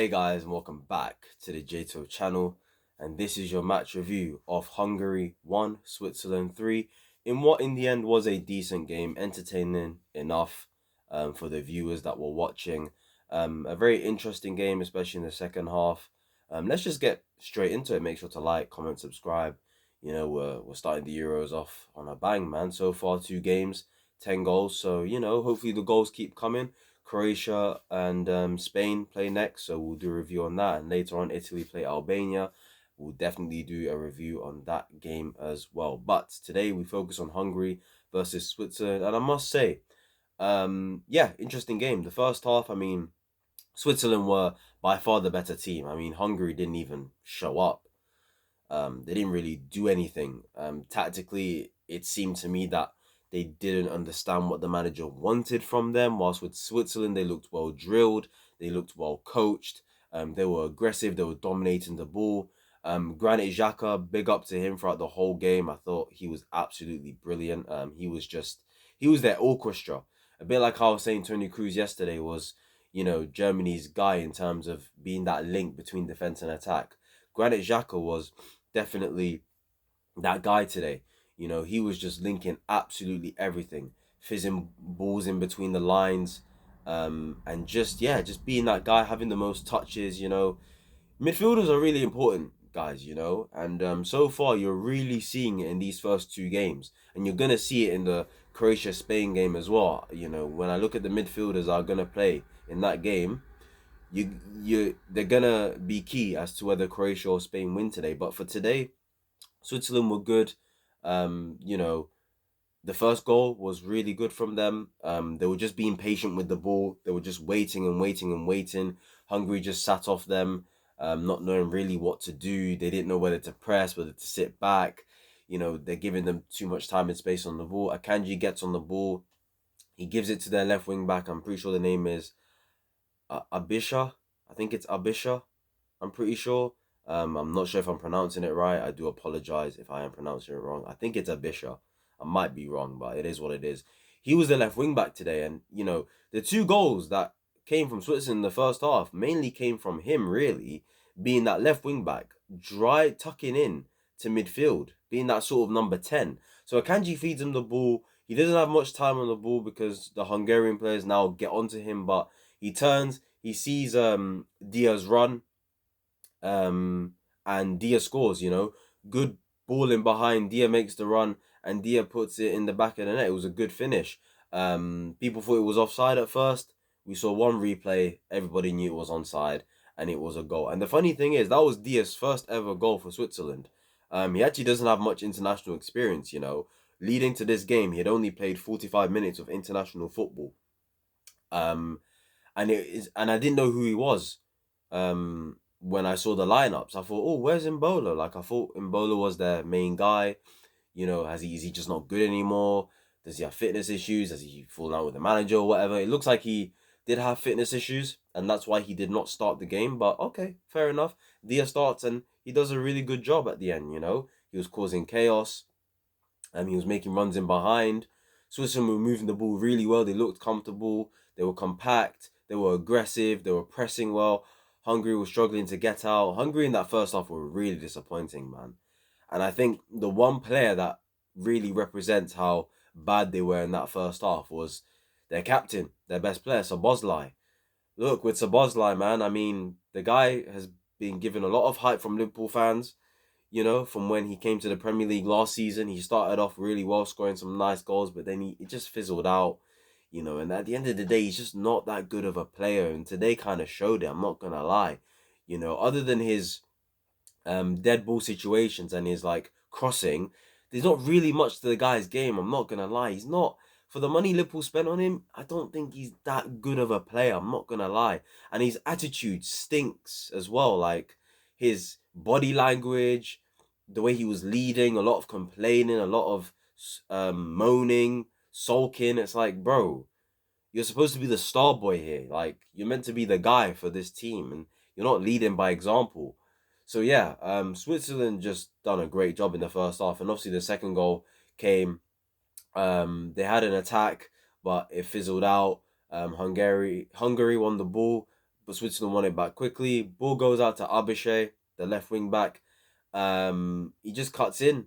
Hey guys, and welcome back to the JTO channel. And this is your match review of Hungary 1, Switzerland 3, in what in the end was a decent game, entertaining enough for the viewers that were watching. A very interesting game, especially in the second half. Let's just get straight into it. Make sure to like, comment, subscribe. We're starting the Euros off on a bang, man. So far, 2 games, 10 goals. So, hopefully the goals keep coming. Croatia and Spain play next, so we'll do a review on that. And later on, Italy play Albania. We'll definitely do a review on that game as well. But today we focus on Hungary versus Switzerland, and I must say, yeah, interesting game. The first half, I mean, Switzerland were by far the better team. I mean, Hungary didn't even show up. They didn't really do anything. Tactically, it seemed to me that they didn't understand what the manager wanted from them. Whilst with Switzerland, they looked well drilled, they looked well coached. They were aggressive, they were dominating the ball. Granit Xhaka, big up to him throughout the whole game. I thought he was absolutely brilliant. He was their orchestra. A bit like how I was saying Tony Cruz yesterday was, Germany's guy in terms of being that link between defense and attack. Granit Xhaka was definitely that guy today. He was just linking absolutely everything, fizzing balls in between the lines, and just being that guy, having the most touches. Midfielders are really important, guys. And so far you're really seeing it in these first 2 games, and you're gonna see it in the Croatia Spain game as well. When I look at the midfielders that are gonna play in that game, they're gonna be key as to whether Croatia or Spain win today. But for today, Switzerland were good. Um, you know, the first goal was really good from them. They were just being patient with the ball. They were just waiting and waiting and waiting. Hungary just sat off them, not knowing really what to do. They didn't know whether to press, whether to sit back. They're giving them too much time and space on the ball. Akanji gets on the ball. He gives it to their left wing back. I'm pretty sure the name is Abisha. I think it's Abisha. I'm pretty sure. I'm not sure if I'm pronouncing it right. I do apologize if I am pronouncing it wrong. I think it's Abisha. I might be wrong, but it is what it is. He was the left wing back today, and the 2 goals that came from Switzerland in the first half mainly came from him, really being that left wing back, dry tucking in to midfield, being that sort of number 10. So Akanji feeds him the ball. He doesn't have much time on the ball because the Hungarian players now get onto him, but he turns, he sees Diaz run, and Dia scores. Good ball in behind. Dia makes the run, and Dia puts it in the back of the net. It was a good finish. People thought it was offside at first. We saw one replay. Everybody knew it was onside, and it was a goal. And the funny thing is, that was Dia's first ever goal for Switzerland. He actually doesn't have much international experience. Leading to this game, he had only played 45 minutes of international football. Um, and I didn't know who he was. When I saw the lineups, I thought, oh, where's Embolo? Like, I thought Embolo was their main guy. Is he just not good anymore? Does he have fitness issues? Has he fallen out with the manager or whatever? It looks like he did have fitness issues, and that's why he did not start the game. But okay, fair enough. Dia starts, and he does a really good job at the end. He was causing chaos, and he was making runs in behind. Switzerland were moving the ball really well. They looked comfortable. They were compact. They were aggressive. They were pressing well. Hungary was struggling to get out. Hungary in that first half were really disappointing, man. And I think the one player that really represents how bad they were in that first half was their captain, their best player, Szoboszlai. Look, with Szoboszlai, man, I mean, the guy has been given a lot of hype from Liverpool fans. From when he came to the Premier League last season, he started off really well, scoring some nice goals, but then it just fizzled out. And at the end of the day, he's just not that good of a player. And today kind of showed it, I'm not going to lie. Other than his dead ball situations and his like crossing, there's not really much to the guy's game. I'm not gonna lie. He's not, for the money Liverpool spent on him, I don't think he's that good of a player. I'm not gonna lie. And his attitude stinks as well. Like his body language, the way he was leading, a lot of complaining, a lot of moaning, sulking. It's like, bro, you're supposed to be the star boy here. Like, you're meant to be the guy for this team, and you're not leading by example. So yeah, Switzerland just done a great job in the first half, and obviously the second goal came. They had an attack, but it fizzled out. Hungary won the ball, but Switzerland won it back quickly. Ball goes out to Abishe, the left wing back. He just cuts in,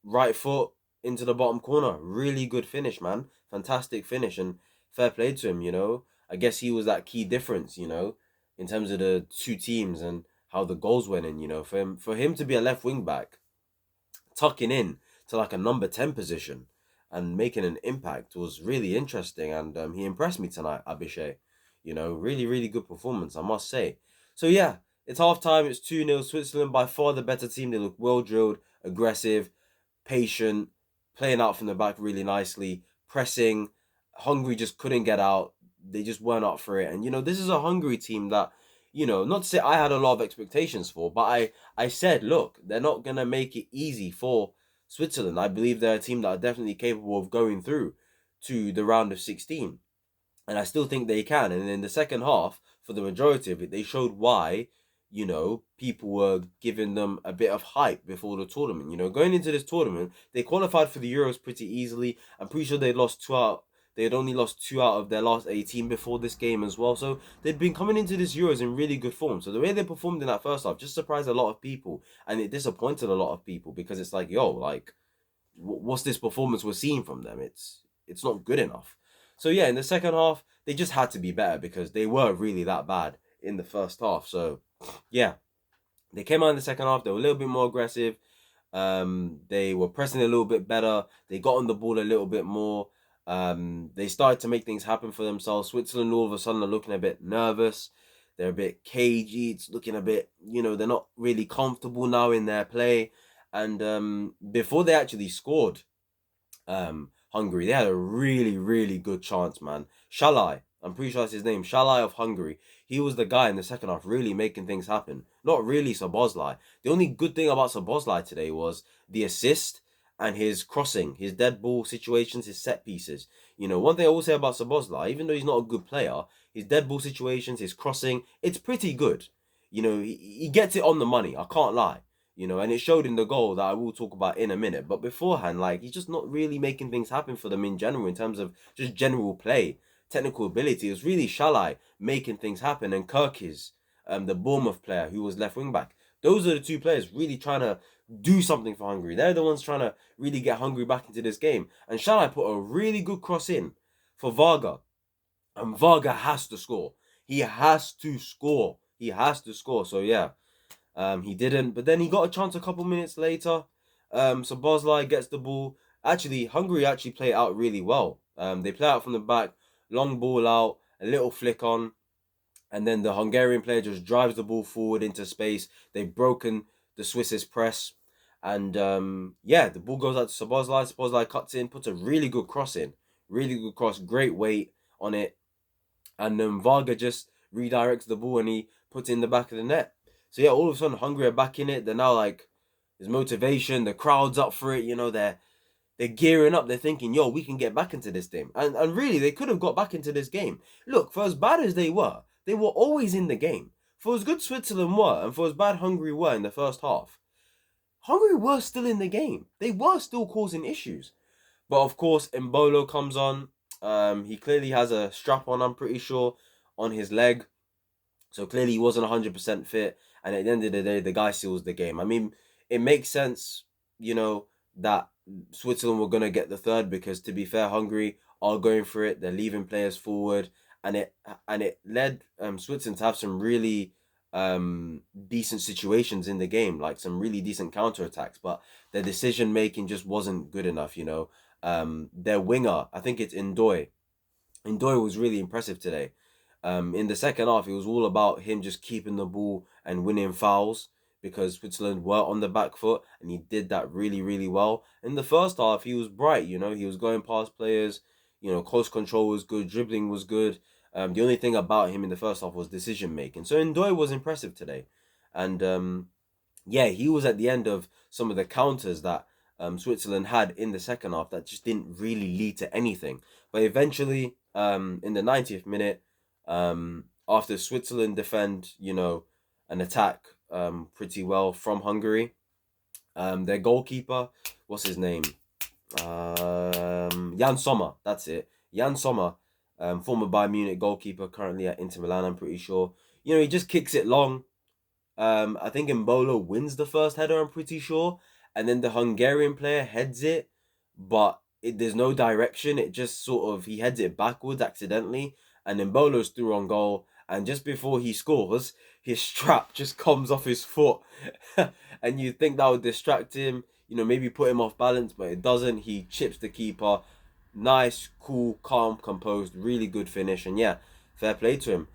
right foot into the bottom corner. Really good finish, man. Fantastic finish, and fair play to him. I guess he was that key difference. In terms of the two teams and how the goals went in. For him to be a left wing back, tucking in to like a number 10 position and making an impact was really interesting. And he impressed me tonight, Abishe. Really, really good performance, I must say. So, yeah, it's half time. It's 2-0. Switzerland, by far the better team. They look well drilled, aggressive, patient, playing out from the back really nicely, pressing. Hungary just couldn't get out. They just weren't up for it. And, this is a Hungary team that, not to say I had a lot of expectations for, but I said, look, they're not going to make it easy for Switzerland. I believe they're a team that are definitely capable of going through to the round of 16. And I still think they can. And in the second half, for the majority of it, they showed why, people were giving them a bit of hype before the tournament. Going into this tournament, they qualified for the Euros pretty easily. I'm pretty sure they had only lost 2 out of their last 18 before this game as well. So they'd been coming into this Euros in really good form. So the way they performed in that first half just surprised a lot of people. And it disappointed a lot of people because it's like, yo, like, what's this performance we're seeing from them? It's not good enough. So yeah, in the second half, they just had to be better because they were really that bad in the first half. So yeah, they came out in the second half. They were a little bit more aggressive. They were pressing a little bit better. They got on the ball a little bit more. They started to make things happen for themselves. Switzerland all of a sudden are looking a bit nervous. They're a bit cagey. It's looking a bit, they're not really comfortable now in their play. And before they actually scored, Hungary, they had a really, really good chance, man. Shalai, I'm pretty sure that's his name, Shalai of Hungary. He was the guy in the second half really making things happen. Not really Szoboszlai. The only good thing about Szoboszlai today was the assist and his crossing, his dead ball situations, his set pieces. One thing I will say about Szoboszlai, even though he's not a good player, his dead ball situations, his crossing, it's pretty good. He gets it on the money. I can't lie. And it showed in the goal that I will talk about in a minute. But beforehand, like, he's just not really making things happen for them in general in terms of just general play, technical ability. It was really Shalai making things happen, and Kirkis, the Bournemouth player who was left wing back. Those are the two players really trying to do something for Hungary. They're the ones trying to really get Hungary back into this game. And Shalai put a really good cross in for Varga. And Varga has to score. He has to score. He has to score. So yeah. He didn't, but then he got a chance a couple minutes later. So Boslai gets the ball. Actually, Hungary actually play it out really well. They play out from the back, long ball out, a little flick on, and then the Hungarian player just drives the ball forward into space. They've broken the Swiss's press, and yeah, the ball goes out to Szoboszlai. Szoboszlai cuts in, puts a really good cross in, really good cross, great weight on it, and then Varga just redirects the ball and he puts it in the back of the net. So yeah, all of a sudden Hungary are back in it. They're now like, there's motivation. The crowd's up for it. They're gearing up. They're thinking, yo, we can get back into this game. And really, they could have got back into this game. Look, for as bad as they were always in the game. For as good Switzerland were, and for as bad Hungary were in the first half, Hungary were still in the game. They were still causing issues. But of course, Embolo comes on. He clearly has a strap on, I'm pretty sure, on his leg. So clearly he wasn't 100% fit. And at the end of the day, the guy seals the game. I mean, it makes sense, that Switzerland were going to get the third because, to be fair, Hungary are going for it. They're leaving players forward. And it led Switzerland to have some really decent situations in the game, like some really decent counterattacks. But their decision making just wasn't good enough. Their winger, I think it's Ndoye. Ndoye was really impressive today. In the second half, it was all about him just keeping the ball and winning fouls because Switzerland were on the back foot, and he did that really, really well. In the first half, he was bright. He was going past players. Close control was good, dribbling was good. The only thing about him in the first half was decision making. So Ndoye was impressive today, and yeah, he was at the end of some of the counters that Switzerland had in the second half that just didn't really lead to anything. But eventually, in the 90th minute, after Switzerland defend, an attack pretty well from Hungary, their goalkeeper, what's his name? Jan Sommer, that's it. Jan Sommer Former Bayern Munich goalkeeper, currently at Inter Milan, I'm pretty sure. You know, he just kicks it long. I think Embolo wins the first header, I'm pretty sure. And then the Hungarian player heads it, but there's no direction. It just sort of, he heads it backwards accidentally. And Embolo's through on goal. And just before he scores, his strap just comes off his foot. And you think that would distract him, you know, maybe put him off balance, but it doesn't. He chips the keeper. Nice, cool, calm, composed, really good finish. And yeah, fair play to him.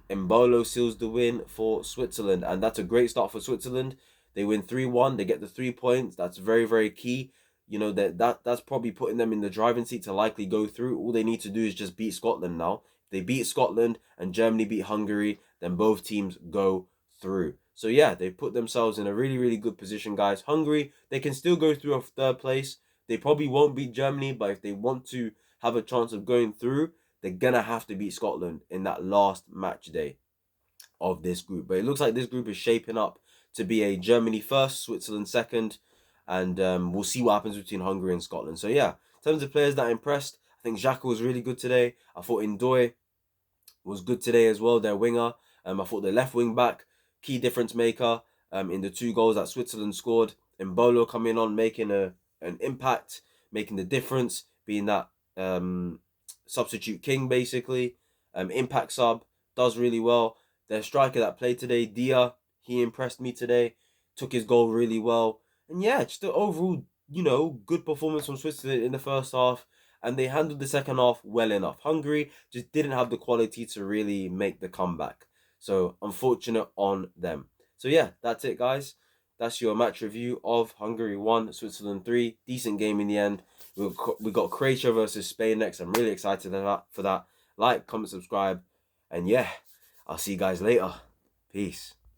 Embolo seals the win for Switzerland, and that's a great start for Switzerland. They win 3-1. They get the 3 points. That's very, very key. You know, that's probably putting them in the driving seat to likely go through. All they need to do is just beat Scotland now. If they beat Scotland and Germany beat Hungary, then both teams go through. So yeah, they put themselves in a really, really good position, guys. Hungary, they can still go through a third place. They probably won't beat Germany, but if they want to have a chance of going through, they're gonna have to beat Scotland in that last match day of this group. But it looks like this group is shaping up to be a Germany first, Switzerland second, and we'll see what happens between Hungary and Scotland. So yeah, in terms of players that impressed, I think Xhaka was really good today. I thought Ndoye was good today as well, their winger. I thought the left wing back, key difference maker in the 2 goals that Switzerland scored. Embolo coming on, making an impact, making the difference, being that substitute king basically. Impact sub, does really well. Their striker that played today, Dia, he impressed me today. Took his goal really well. And yeah, just the overall, you know, good performance from Switzerland in the first half. And they handled the second half well enough. Hungary just didn't have the quality to really make the comeback. So unfortunate on them. So yeah, that's it, guys. That's your match review of Hungary 1, Switzerland 3. Decent game in the end. We got Croatia versus Spain next. I'm really excited for that. Like, comment, subscribe. And yeah, I'll see you guys later. Peace.